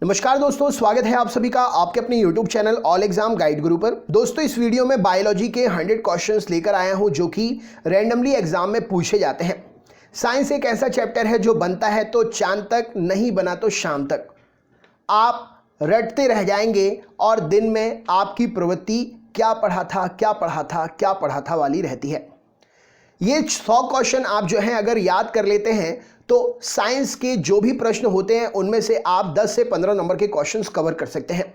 नमस्कार दोस्तों, स्वागत है आप सभी का आपके अपने YouTube channel all exam guide गुरु पर। दोस्तों, इस वीडियो में बायोलॉजी के 100 क्वेश्चंस लेकर आया हूं जो कि रैंडमली एग्जाम में पूछे जाते हैं। साइंस एक ऐसा चैप्टर है जो बनता है तो चांद तक, नहीं बना तो शाम तक। आप रटते रह जाएंगे और दिन में आपकी प्रवृत्ति क्या पढ़ा था क्या पढ़ा था क्या पढ़ा था वाली रहती है। ये 100 क्वेश्चन आप जो हैं अगर याद कर लेते हैं तो साइंस के जो भी प्रश्न होते हैं उनमें से आप 10 से 15 नंबर के क्वेश्चंस कवर कर सकते हैं।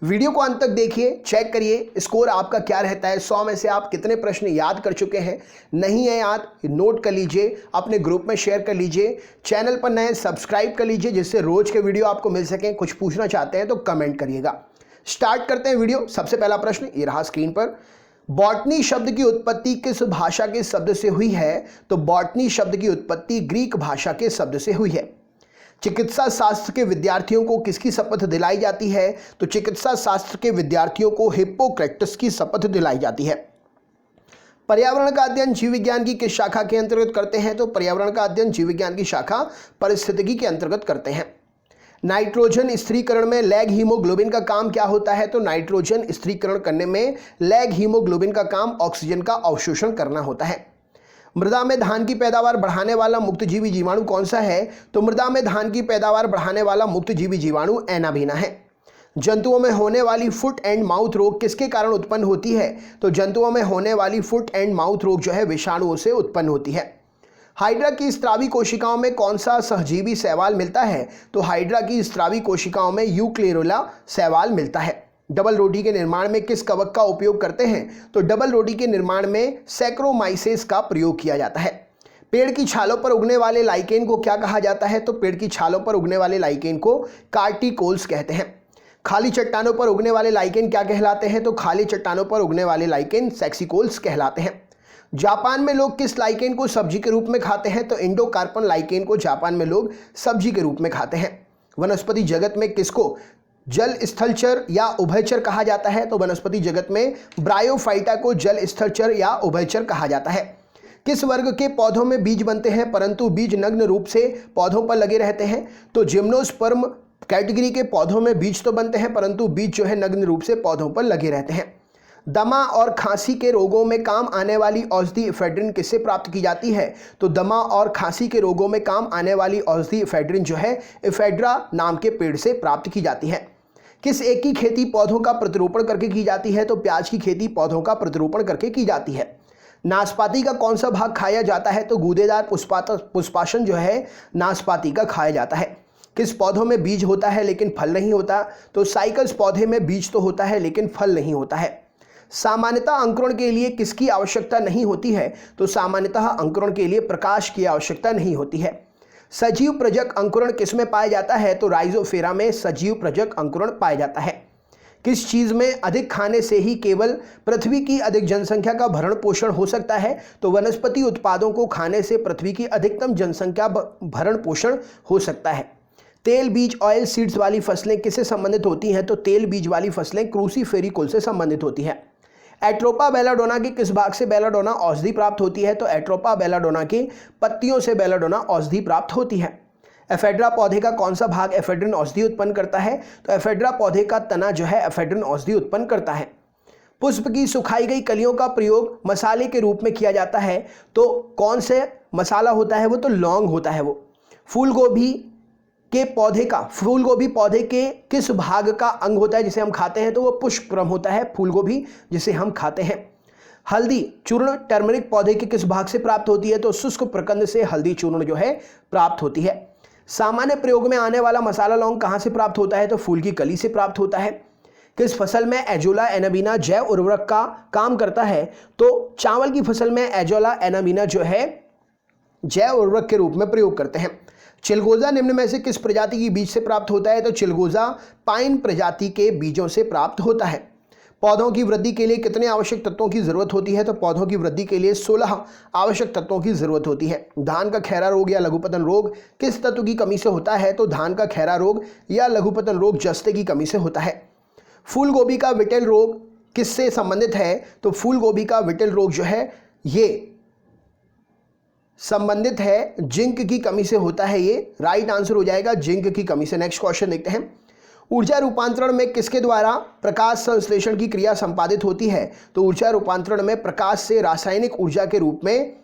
वीडियो को अंत तक देखिए, चेक करिए स्कोर आपका क्या रहता है। 100 में से आप कितने प्रश्न याद कर चुके हैं, नहीं है याद नोट कर लीजिए, अपने ग्रुप में शेयर कर लीजिए, चैनल पर नए सब्सक्राइब कर लीजिए जिससे रोज के वीडियो आपको मिल सकें। कुछ पूछना चाहते हैं तो कमेंट करिएगा। स्टार्ट करते हैं वीडियो। सबसे पहला प्रश्न ये रहा स्क्रीन पर। बॉटनी शब्द की उत्पत्ति किस भाषा के शब्द से हुई है? तो बॉटनी शब्द की उत्पत्ति ग्रीक भाषा के शब्द से हुई है। चिकित्सा शास्त्र के विद्यार्थियों को किसकी शपथ दिलाई जाती है? तो चिकित्सा शास्त्र के विद्यार्थियों को हिप्पोक्रेटस की शपथ दिलाई जाती है। पर्यावरण का अध्ययन जीव विज्ञान की किस शाखा के अंतर्गत करते हैं? तो पर्यावरण का अध्ययन जीव विज्ञान की शाखा पारिस्थितिकी के अंतर्गत करते हैं। नाइट्रोजन स्थिरीकरण में लैग हीमोग्लोबिन का काम क्या होता है? तो नाइट्रोजन स्थिरीकरण करने में लैग हीमोग्लोबिन का काम ऑक्सीजन का अवशोषण करना होता है। मृदा में धान की पैदावार बढ़ाने वाला मुक्तजीवी जीवाणु कौन सा है? तो मृदा में धान की पैदावार बढ़ाने वाला मुक्तजीवी जीवाणु एनाबीना है। जंतुओं में होने वाली फुट एंड माउथ रोग किसके कारण उत्पन्न होती है? तो जंतुओं में होने वाली फुट एंड माउथ रोग जो है विषाणुओं से उत्पन्न होती है। हाइड्रा की स्त्रावी कोशिकाओं में कौन सा सहजीवी शैवाल मिलता है? तो हाइड्रा की स्त्रावी कोशिकाओं में यूक्लेरोला शैवाल मिलता है। डबल रोटी के निर्माण में किस कवक का उपयोग करते हैं? तो डबल रोटी के निर्माण में सैक्रोमाइसेस का प्रयोग किया जाता है। पेड़ की छालों पर उगने वाले लाइकेन को क्या कहा जाता है? तो पेड़ की छालों पर उगने वाले लाइकेन को कार्टिकोल्स कहते हैं। खाली चट्टानों पर उगने वाले लाइकेन क्या कहलाते हैं? तो खाली चट्टानों पर उगने वाले लाइकेन सेक्सिकोल्स कहलाते हैं। जापान में लोग किस लाइकेन को सब्जी के रूप में खाते हैं? तो इंडोकार्पन लाइकेन को जापान में लोग सब्जी के रूप में खाते हैं। वनस्पति जगत में किसको जल स्थलचर या उभयचर कहा जाता है? तो वनस्पति जगत में ब्रायोफाइटा को जल स्थलचर या उभयचर कहा जाता है। किस वर्ग के पौधों में बीज बनते हैं परंतु बीज नग्न रूप से पौधों पर लगे रहते हैं? तो जिम्नोस्पर्म कैटेगरी के पौधों में बीज तो बनते हैं परंतु बीज जो है नग्न रूप से पौधों पर लगे रहते हैं। दमा और खांसी के रोगों में काम आने वाली औषधि एफेड्रिन किससे प्राप्त की जाती है? तो दमा और खांसी के रोगों में काम आने वाली औषधि एफेड्रिन जो है एफेड्रा नाम के पेड़ से प्राप्त की जाती है। किस एक की खेती पौधों का प्रतिरोपण करके की जाती है? तो प्याज की खेती पौधों का प्रतिरोपण करके की जाती है। नाशपाती का कौन सा भाग खाया जाता है? तो गूदेदार पुष्पासन जो है नाशपाती का खाया जाता है। किस पौधों में बीज होता है लेकिन फल नहीं होता? तो साइकस पौधे में बीज तो होता है लेकिन फल नहीं होता है। सामान्यतः अंकुरण के लिए किसकी आवश्यकता नहीं होती है? तो सामान्यतः अंकुरण के लिए प्रकाश की आवश्यकता नहीं होती है। सजीव प्रजक अंकुरण किसमें पाया जाता है? तो राइजोफेरा में सजीव प्रजक अंकुरण पाया जाता है। किस चीज में अधिक खाने से ही केवल पृथ्वी की अधिक जनसंख्या का भरण पोषण हो सकता है? तो वनस्पति उत्पादों को खाने से पृथ्वी की अधिकतम जनसंख्या भरण पोषण हो सकता है। तेल बीज ऑयल सीड्स वाली फसलें किससे संबंधित होती हैं? तो तेल बीज वाली फसलें क्रूसीफेरी कुल से संबंधित होती हैं। एट्रोपा बेलाडोना के किस भाग से बेलाडोना औषधि प्राप्त होती है? तो एट्रोपा बेलाडोना की पत्तियों से बेलाडोना औषधि प्राप्त होती है। एफेड्रा पौधे का कौन सा भाग एफेड्रिन औषधि उत्पन्न करता है? तो एफेड्रा पौधे का तना जो है एफेड्रिन औषधि उत्पन्न करता है। पुष्प की सुखाई गई कलियों का प्रयोग मसाले के रूप में किया जाता है, तो कौन से मसाला होता है वो? तो लौंग होता है वो। फूल गोभी पौधे के किस भाग का अंग होता है जिसे हम खाते हैं? तो वो पुष्पक्रम होता है फूल गोभी जिसे हम खाते हैं। हल्दी चूर्ण टर्मरिक पौधे के किस भाग से प्राप्त होती है? तो शुष्क प्रकंद से हल्दी चूर्ण जो है प्राप्त होती है। सामान्य प्रयोग में आने वाला मसाला लौंग कहाँ से प्राप्त होता है? तो फूल की कली से प्राप्त होता है। किस फसल में एजोला एनाबीना जैव उर्वरक का काम करता है? तो चावल की फसल में एजोला एनाबीना जो है जैव उर्वरक के रूप में प्रयोग करते हैं। चिलगोजा निम्न में से किस प्रजाति की बीज से प्राप्त होता है? तो चिलगोजा पाइन प्रजाति के बीजों से प्राप्त होता है। पौधों की वृद्धि के लिए कितने आवश्यक तत्वों की जरूरत होती है? तो पौधों की वृद्धि के लिए 16 आवश्यक तत्वों की जरूरत होती है। धान का खैरा रोग या लघुपतन रोग किस तत्व की कमी से होता है? तो धान का खैरा रोग या लघुपतन रोग जस्ते की कमी से होता है। फूल गोभी का विटेल रोग किससे संबंधित है? तो फूल गोभी का विटेल रोग जो है ये संबंधित है जिंक की कमी से होता है। ये राइट आंसर हो जाएगा जिंक की कमी से। नेक्स्ट क्वेश्चन देखते हैं। ऊर्जा रूपांतरण में किसके द्वारा प्रकाश संश्लेषण की क्रिया संपादित होती है? तो ऊर्जा रूपांतरण में प्रकाश से रासायनिक ऊर्जा के रूप में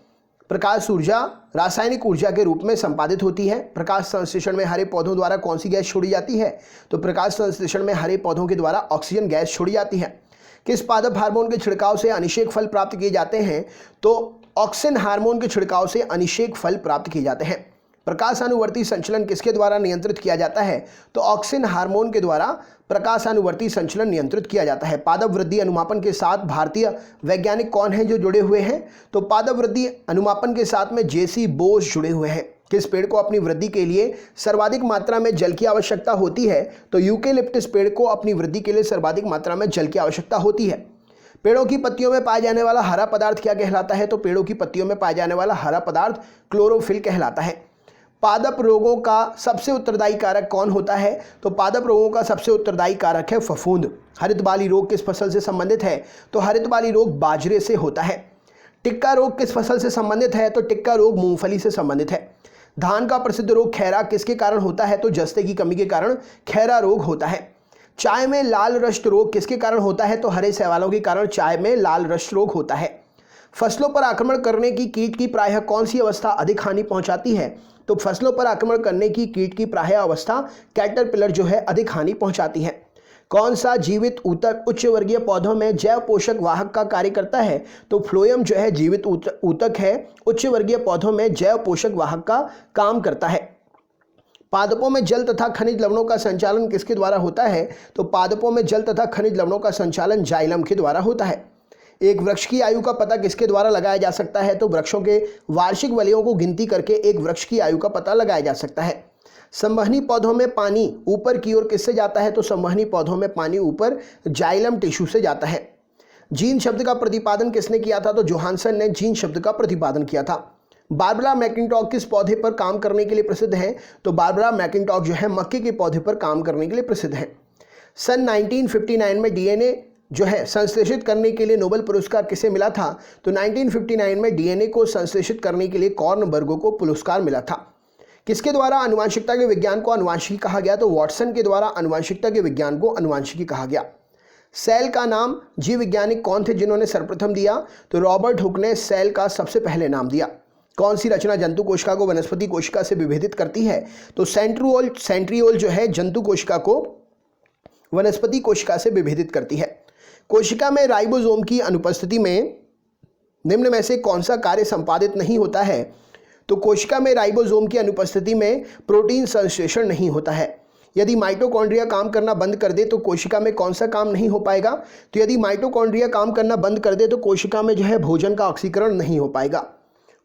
प्रकाश ऊर्जा रासायनिक ऊर्जा के रूप में संपादित होती है। प्रकाश संश्लेषण में हरे पौधों द्वारा कौन सी गैस छोड़ी जाती है? तो प्रकाश संश्लेषण में हरे पौधों के द्वारा ऑक्सीजन गैस छोड़ी जाती है। किस पादप हार्मोन के छिड़काव से अनिषेक फल प्राप्त किए जाते हैं? तो ऑक्सिन हार्मोन के छिड़काव से अनिषेक फल प्राप्त किए जाते हैं। प्रकाशानुवर्ती संचलन किसके द्वारा नियंत्रित किया जाता है? तो ऑक्सिन हार्मोन के द्वारा प्रकाशानुवर्ती संचलन नियंत्रित किया जाता है। पादप वृद्धि अनुमापन के साथ भारतीय वैज्ञानिक कौन है जो जुड़े हुए हैं? तो पादप वृद्धि अनुमापन के साथ में जेसी बोस जुड़े हुए हैं। किस पेड़ को अपनी वृद्धि के लिए सर्वाधिक मात्रा में जल की आवश्यकता होती है? तो यूकेलिप्टस पेड़ को अपनी वृद्धि के लिए सर्वाधिक मात्रा में जल की आवश्यकता होती है। पेड़ों की पत्तियों में पाए जाने वाला हरा पदार्थ क्या कहलाता है? तो पेड़ों की पत्तियों में पाए जाने वाला हरा पदार्थ क्लोरोफिल कहलाता है। पादप रोगों का सबसे उत्तरदायी कारक कौन होता है? तो पादप रोगों का सबसे उत्तरदायी कारक है फफूंद। हरित बाली रोग किस फसल से संबंधित है? तो हरित बाली रोग बाजरे से होता है। टिक्का रोग किस फसल से संबंधित है? तो टिक्का रोग मूंगफली से संबंधित है। धान का प्रसिद्ध रोग खैरा किसके कारण होता है? तो जस्ते की कमी के कारण खैरा रोग होता है। चाय में लाल रस्ट रोग किसके कारण होता है? तो हरे शैवालों के कारण चाय में लाल रस्ट रोग होता है। फसलों पर आक्रमण करने की कीट की प्रायः कौन सी अवस्था अधिक हानि पहुंचाती है? तो फसलों पर आक्रमण करने की कीट की प्रायः अवस्था कैटरपिलर जो है अधिक हानि पहुंचाती है। कौन सा जीवित ऊतक उच्च वर्गीय पौधों में जैव पोषक वाहक का कार्य करता है? तो फ्लोएम जो है जीवित ऊतक है, उच्च वर्गीय पौधों में जैव पोषक वाहक का काम करता है। पादपों में जल तथा खनिज लवणों का संचालन किसके द्वारा होता है? तो पादपों में जल तथा खनिज लवणों का संचालन जाइलम के द्वारा होता है। एक वृक्ष की आयु का पता किसके द्वारा लगाया जा सकता है? तो वृक्षों के वार्षिक वलयों को गिनती करके एक वृक्ष की आयु का पता लगाया जा सकता है। संवहनी पौधों में पानी ऊपर की ओर किससे जाता है? तो संवहनी पौधों में पानी ऊपर जाइलम टिश्यू से जाता है। जीन शब्द का प्रतिपादन किसने किया था? तो जोहानसन ने जीन शब्द का प्रतिपादन किया था। बारबरा मैकिंटॉक किस पौधे पर काम करने के लिए प्रसिद्ध है? तो बारबरा मैकिंटॉक जो है मक्के के पौधे पर काम करने के लिए प्रसिद्ध है। सन 1959 में डीएनए जो है संश्लेषित करने के लिए नोबेल पुरस्कार किसे मिला था? तो 1959 में डीएनए को संश्लेषित करने के लिए कॉर्नबर्ग को पुरस्कार मिला था। किसके द्वारा आनुवंशिकता के विज्ञान को आनुवंशिकी कहा गया? तो वाटसन के द्वारा आनुवंशिकता के विज्ञान को आनुवंशिकी कहा गया। सेल का नाम जीव वैज्ञानिक कौन थे जिन्होंने सर्वप्रथम दिया? तो रॉबर्ट हुक ने सेल का सबसे पहले नाम दिया। कौन सी रचना जंतु कोशिका को वनस्पति कोशिका से विभेदित करती है? तो सेंट्रियोल जो है जंतु कोशिका को वनस्पति कोशिका से विभेदित करती है। कोशिका में राइबोसोम की अनुपस्थिति में निम्न में से कौन सा कार्य संपादित नहीं होता है? तो कोशिका में राइबोसोम की अनुपस्थिति में प्रोटीन संश्लेषण नहीं होता है। यदि माइटोकॉन्ड्रिया काम करना बंद कर दे तो कोशिका में कौन सा काम नहीं हो पाएगा? तो यदि माइटोकॉन्ड्रिया काम करना बंद कर दे तो कोशिका में जो है भोजन का ऑक्सीकरण नहीं हो पाएगा।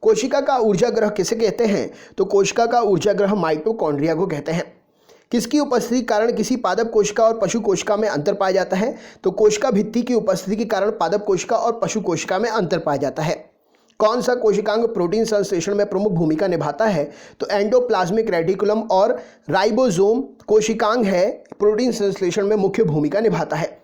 कोशिका का ऊर्जा ग्रह किसे कहते हैं? तो कोशिका का ऊर्जा ग्रह माइटोकॉन्ड्रिया को कहते हैं। किसकी उपस्थिति के कारण किसी पादप कोशिका और पशु कोशिका में अंतर पाया जाता है? तो कोशिका भित्ति की उपस्थिति के कारण पादप कोशिका और पशु कोशिका में अंतर पाया जाता है। कौन सा कोशिकांग प्रोटीन संश्लेषण में प्रमुख भूमिका निभाता है? तो एंडोप्लाज्मिक रेटिकुलम और राइबोसोम कोशिकांग है, प्रोटीन संश्लेषण में मुख्य भूमिका निभाता है।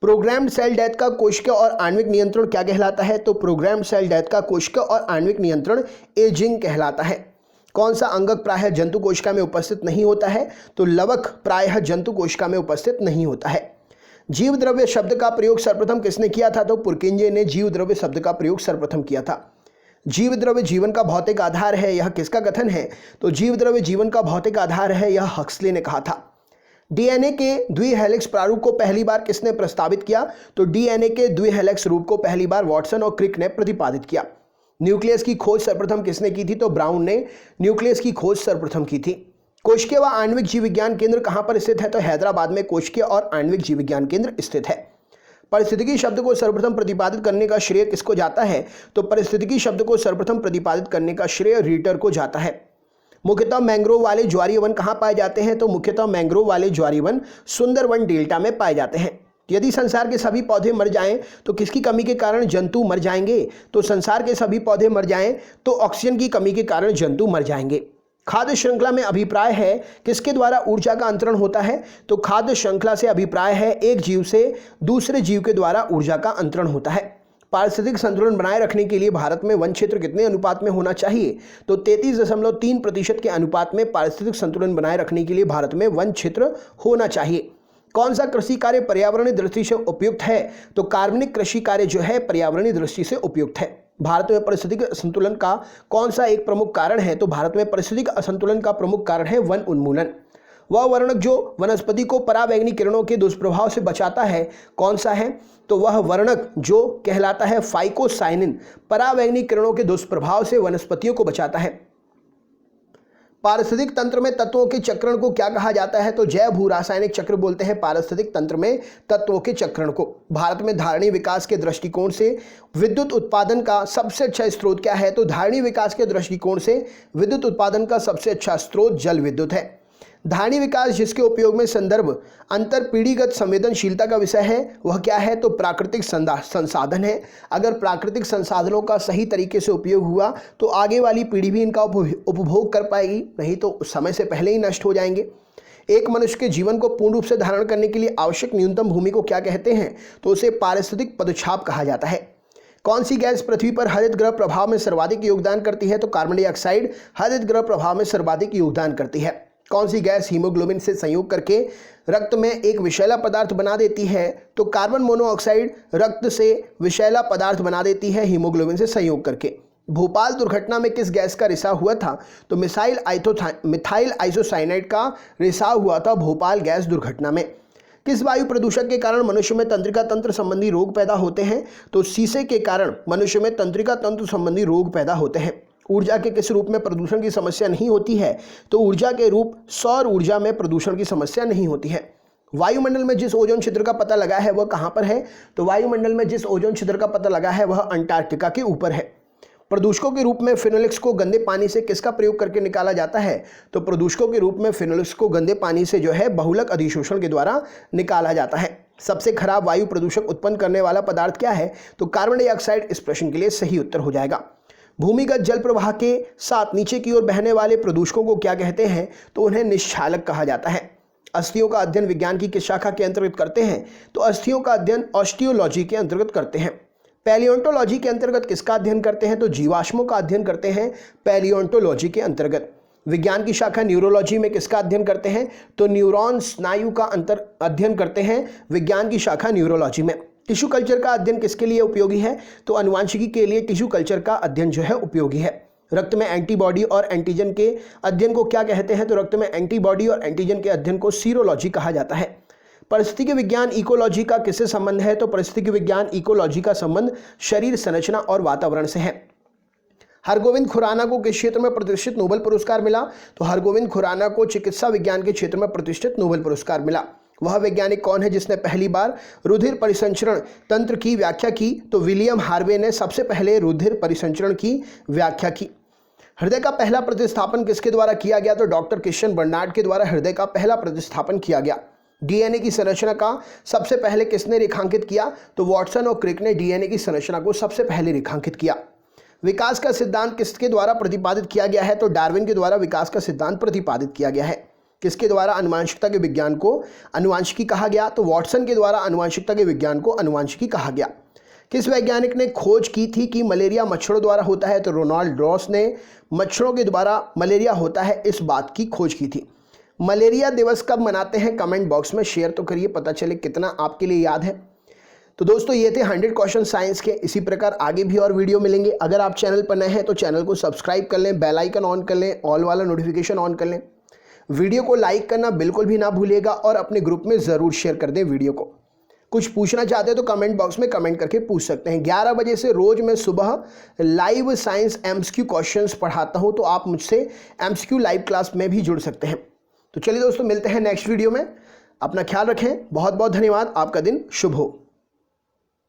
प्रोग्राम्ड सेल डेथ का कोशिका और आणविक नियंत्रण क्या कहलाता है? तो प्रोग्राम्ड सेल डेथ का कोशिका और आणविक नियंत्रण एजिंग कहलाता है। कौन सा अंगक प्रायः जंतु कोशिका में उपस्थित नहीं होता है? तो लवक प्रायः जंतु कोशिका में उपस्थित नहीं होता है। जीव द्रव्य शब्द का प्रयोग सर्वप्रथम किसने किया था? तो पुरकिंजे ने जीव द्रव्य शब्द का प्रयोग सर्वप्रथम किया था। जीव द्रव्य जीवन का भौतिक आधार है, यह किसका कथन है? तो जीव द्रव्य जीवन का भौतिक आधार है, यह हक्सले ने कहा था। डीएनए के द्विहेलिक्स प्रारूप को पहली बार किसने प्रस्तावित किया? तो डीएनए के द्विहेलिक्स रूप को पहली बार वाटसन और क्रिक ने प्रतिपादित किया। न्यूक्लियस की खोज सर्वप्रथम किसने की थी? तो ब्राउन ने न्यूक्लियस की खोज सर्वप्रथम की थी। कोशिकीय व आणविक जीव विज्ञान केंद्र कहां पर स्थित है? तो हैदराबाद में कोशिकीय और आणविक जीव विज्ञान केंद्र स्थित है। पारिस्थितिकी शब्द को सर्वप्रथम प्रतिपादित करने का श्रेय किसको जाता है? तो पारिस्थितिकी शब्द को सर्वप्रथम प्रतिपादित करने का श्रेय रीटर को जाता है। मुख्यतः मैंग्रोव वाले ज्वारीय वन कहाँ पाए जाते हैं? तो मुख्यतः मैंग्रोव वाले ज्वारीय वन सुंदरवन डेल्टा में पाए जाते हैं। यदि संसार के सभी पौधे मर जाएं तो किसकी कमी के कारण जंतु मर जाएंगे? तो संसार के सभी पौधे मर जाएं तो ऑक्सीजन की कमी के कारण जंतु मर जाएंगे। खाद्य श्रृंखला में अभिप्राय है किसके द्वारा ऊर्जा का अंतरण होता है? तो खाद्य श्रृंखला से अभिप्राय है एक जीव से दूसरे जीव के द्वारा ऊर्जा का अंतरण होता है। पारिस्थितिक संतुलन बनाए रखने के लिए भारत में वन क्षेत्र कितने अनुपात में होना चाहिए? तो 33.3% के अनुपात में पारिस्थितिक संतुलन बनाए रखने के लिए भारत में वन क्षेत्र होना चाहिए। कौन सा कृषि कार्य पर्यावरणीय दृष्टि से उपयुक्त है? तो कार्बनिक कृषि कार्य जो है पर्यावरणीय दृष्टि से उपयुक्त है। भारत में पारिस्थितिक असंतुलन का कौन सा एक प्रमुख कारण है? तो भारत में पारिस्थितिक असंतुलन का प्रमुख कारण है वन उन्मूलन। वह वर्णक जो वनस्पति को पराबैंगनी किरणों के दुष्प्रभाव से बचाता है कौन सा है? तो वह वर्णक जो कहलाता है फाइकोसाइनिन, पराबैंगनी किरणों के दुष्प्रभाव से वनस्पतियों को बचाता है। पारिस्थितिक तंत्र में तत्वों के चक्रण को क्या कहा जाता है? तो जैव भू रासायनिक चक्र बोलते हैं पारिस्थितिक तंत्र में तत्वों के चक्रण को। भारत में धारणीय विकास के दृष्टिकोण से विद्युत उत्पादन का सबसे अच्छा स्रोत क्या है? तो धारणीय विकास के दृष्टिकोण से विद्युत उत्पादन का सबसे अच्छा स्रोत जल विद्युत है। धारणीय विकास जिसके उपयोग में संदर्भ अंतर पीढ़ीगत संवेदनशीलता का विषय है वह क्या है? तो प्राकृतिक संसाधन है। अगर प्राकृतिक संसाधनों का सही तरीके से उपयोग हुआ तो आगे वाली पीढ़ी भी इनका उपभोग कर पाएगी, नहीं तो समय से पहले ही नष्ट हो जाएंगे। एक मनुष्य के जीवन को पूर्ण रूप से धारण करने के लिए आवश्यक न्यूनतम भूमि को क्या कहते हैं? तो उसे पारिस्थितिक पदछाप कहा जाता है। कौन सी गैस पृथ्वी पर हरित गृह प्रभाव में सर्वाधिक योगदान करती है? तो कार्बन डाइऑक्साइड हरित गृह प्रभाव में सर्वाधिक योगदान करती है। कौन सी गैस हीमोग्लोबिन से संयोग करके रक्त में एक विषैला पदार्थ बना देती है? तो कार्बन मोनोऑक्साइड रक्त से विषैला पदार्थ बना देती है हीमोग्लोबिन से संयोग करके। भोपाल दुर्घटना में किस गैस का रिसाव हुआ था? तो मिथाइल आइसोसाइनाइड का रिसाव हुआ था भोपाल गैस दुर्घटना में। किस वायु प्रदूषक के कारण मनुष्य में तंत्रिका तंत्र संबंधी रोग पैदा होते हैं? तो शीशे के कारण मनुष्य में तंत्रिका तंत्र संबंधी रोग पैदा होते हैं। ऊर्जा के किस रूप में प्रदूषण की समस्या नहीं होती है? तो ऊर्जा के रूप सौर ऊर्जा में प्रदूषण की समस्या नहीं होती है। वायुमंडल में जिस ओजोन छिद्र का पता लगा है वह कहाँ पर है? तो वायुमंडल में जिस ओजोन छिद्र का पता लगा है वह अंटार्कटिका के ऊपर है। प्रदूषकों के रूप में फिनोलिक्स को गंदे पानी से किसका प्रयोग करके निकाला जाता है? तो प्रदूषकों के रूप में फिनोलिक्स को गंदे पानी से जो है बहुलक अधिशोषण के द्वारा निकाला जाता है। सबसे खराब वायु प्रदूषक उत्पन्न करने वाला पदार्थ क्या है? तो कार्बन डाइऑक्साइड इस प्रश्न के लिए सही उत्तर हो जाएगा। भूमिगत जल प्रवाह के साथ नीचे की ओर बहने वाले प्रदूषकों को क्या कहते हैं? तो उन्हें निश्चालक कहा जाता है। अस्थियों का अध्ययन विज्ञान की किस शाखा के अंतर्गत करते हैं? तो अस्थियों का अध्ययन ऑस्टियोलॉजी के अंतर्गत करते हैं। पैलियोंटोलॉजी के अंतर्गत किसका अध्ययन करते हैं? तो जीवाश्मों का अध्ययन करते हैं पैलियोंटोलॉजी के अंतर्गत। विज्ञान की शाखा न्यूरोलॉजी में किसका अध्ययन करते हैं? तो न्यूरॉन स्नायु का अध्ययन करते हैं विज्ञान की शाखा न्यूरोलॉजी में। टिश्यू कल्चर का अध्ययन किसके लिए उपयोगी है? तो आनुवांशिकी के लिए टिश्यू कल्चर का अध्ययन जो है उपयोगी है। रक्त में एंटीबॉडी और एंटीजन के अध्ययन को क्या कहते हैं? तो रक्त में एंटीबॉडी और एंटीजन के अध्ययन को सीरोलॉजी कहा जाता है। परिस्थितिकी विज्ञान इकोलॉजी का किससे संबंध है? तो परिस्थितिकी विज्ञान इकोलॉजी का संबंध शरीर संरचना और वातावरण से है। हरगोविंद खुराना को किस क्षेत्र में प्रतिष्ठित नोबेल पुरस्कार मिला? तो हरगोविंद खुराना को चिकित्सा विज्ञान के क्षेत्र में प्रतिष्ठित नोबेल पुरस्कार मिला। वह वैज्ञानिक कौन है जिसने पहली बार रुधिर परिसंचरण तंत्र की व्याख्या की? तो विलियम हार्वे ने सबसे पहले रुधिर परिसंचरण की व्याख्या की। हृदय का पहला प्रतिस्थापन किसके द्वारा किया गया? तो डॉक्टर क्रिश्चियन बर्नार्ड के द्वारा हृदय का पहला प्रतिस्थापन किया गया। डीएनए की संरचना का सबसे पहले किसने रेखांकित किया? तो वॉटसन और क्रिक ने डीएनए की संरचना को सबसे पहले रेखांकित किया। विकास का सिद्धांत किसके द्वारा प्रतिपादित किया गया है? तो डार्विन के द्वारा विकास का सिद्धांत प्रतिपादित किया गया है। किसके द्वारा आनुवांशिकता के विज्ञान को आनुवांशिकी कहा गया? तो वॉटसन के द्वारा आनुवांशिकता के विज्ञान को आनुवांशिकी कहा गया। किस वैज्ञानिक ने खोज की थी कि मलेरिया मच्छरों द्वारा होता है? तो रोनाल्ड रॉस ने मच्छरों के द्वारा मलेरिया होता है इस बात की खोज की थी। मलेरिया दिवस कब मनाते हैं? कमेंट बॉक्स में शेयर तो करिए, पता चले कितना आपके लिए याद है। तो दोस्तों ये थे 100 क्वेश्चन साइंस के। इसी प्रकार आगे भी और वीडियो मिलेंगे। अगर आप चैनल पर नए हैं तो चैनल को सब्सक्राइब कर लें, बेल आइकन ऑन कर लें, ऑल वाला नोटिफिकेशन ऑन कर लें। वीडियो को लाइक करना बिल्कुल भी ना भूलिएगा और अपने ग्रुप में ज़रूर शेयर कर दें वीडियो को। कुछ पूछना चाहते हैं तो कमेंट बॉक्स में कमेंट करके पूछ सकते हैं। 11 बजे से रोज़ मैं सुबह लाइव साइंस एमसीक्यू क्वेश्चंस पढ़ाता हूं, तो आप मुझसे एमसीक्यू लाइव क्लास में भी जुड़ सकते हैं। तो चलिए दोस्तों, मिलते हैं नेक्स्ट वीडियो में। अपना ख्याल रखें। बहुत बहुत धन्यवाद। आपका दिन शुभ हो।